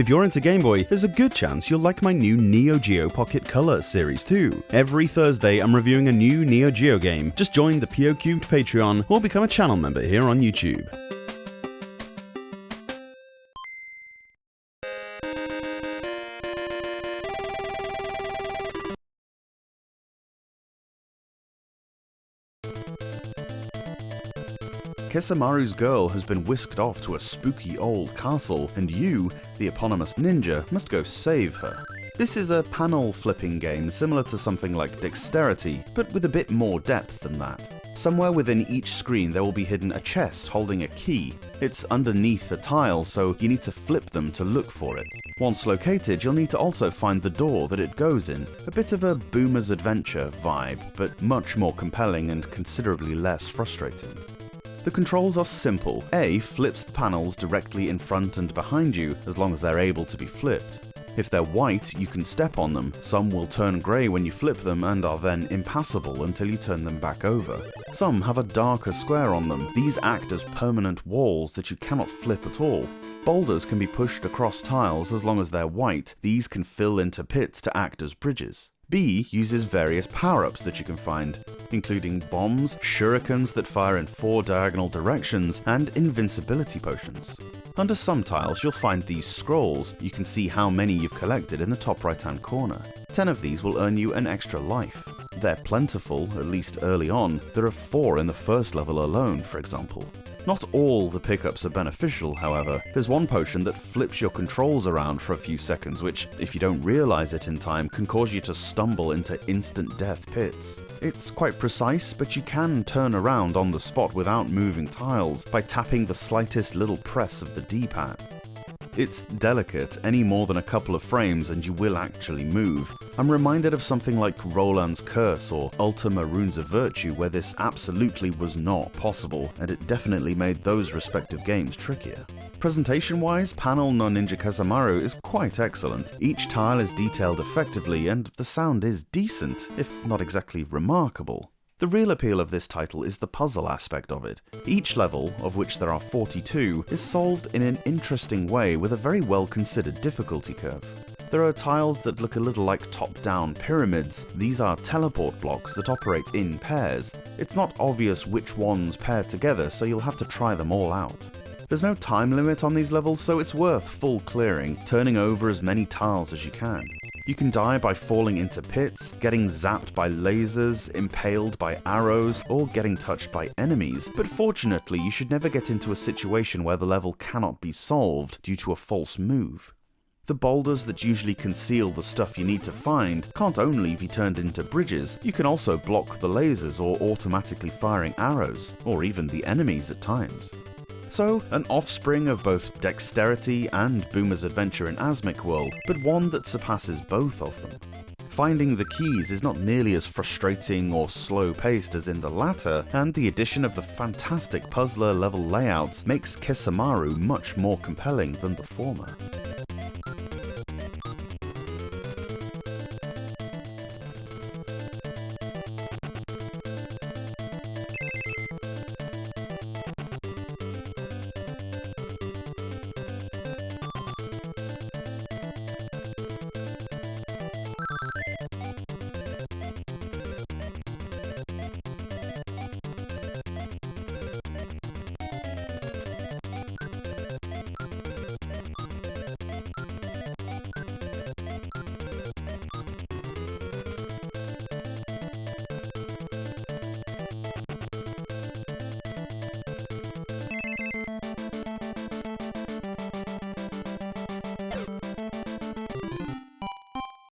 If you're into Game Boy, there's a good chance you'll like my new Neo Geo Pocket Color series too. Every Thursday I'm reviewing a new Neo Geo game. Just join the PO3 Patreon or become a channel member here on YouTube. Kesamaru's girl has been whisked off to a spooky old castle, and you, the eponymous ninja, must go save her. This is a panel flipping game similar to something like Dexterity, but with a bit more depth than that. Somewhere within each screen there will be hidden a chest holding a key. It's underneath a tile, so you need to flip them to look for it. Once located, you'll need to also find the door that it goes in. A bit of a Boomer's Adventure vibe, but much more compelling and considerably less frustrating. The controls are simple. A flips the panels directly in front and behind you as long as they're able to be flipped. If they're white, you can step on them. Some will turn grey when you flip them and are then impassable until you turn them back over. Some have a darker square on them. These act as permanent walls that you cannot flip at all. Boulders can be pushed across tiles as long as they're white. These can fill into pits to act as bridges. B uses various power-ups that you can find, including bombs, shurikens that fire in 4 diagonal directions, and invincibility potions. Under some tiles you'll find these scrolls. You can see how many you've collected in the top right-hand corner. 10 of these will earn you an extra life. They're plentiful, at least early on. There are 4 in the first level alone, for example. Not all the pickups are beneficial, however. There's one potion that flips your controls around for a few seconds, which, if you don't realize it in time, can cause you to stumble into instant death pits. It's quite precise, but you can turn around on the spot without moving tiles by tapping the slightest little press of the D-pad. It's delicate, any more than a couple of frames and you will actually move. I'm reminded of something like Roland's Curse or Ultima Runes of Virtue, where this absolutely was not possible, and it definitely made those respective games trickier. Presentation-wise, Panel no Ninja Kesamaru is quite excellent. Each tile is detailed effectively, and the sound is decent, if not exactly remarkable. The real appeal of this title is the puzzle aspect of it. Each level, of which there are 42, is solved in an interesting way with a very well-considered difficulty curve. There are tiles that look a little like top-down pyramids. These are teleport blocks that operate in pairs. It's not obvious which ones pair together, so you'll have to try them all out. There's no time limit on these levels, so it's worth full clearing, turning over as many tiles as you can. You can die by falling into pits, getting zapped by lasers, impaled by arrows, or getting touched by enemies, but fortunately you should never get into a situation where the level cannot be solved due to a false move. The boulders that usually conceal the stuff you need to find can't only be turned into bridges, you can also block the lasers or automatically firing arrows, or even the enemies at times. So, an offspring of both Dexterity and Boomer's Adventure in Asmic World, but one that surpasses both of them. Finding the keys is not nearly as frustrating or slow-paced as in the latter, and the addition of the fantastic puzzler level layouts makes Kesamaru much more compelling than the former.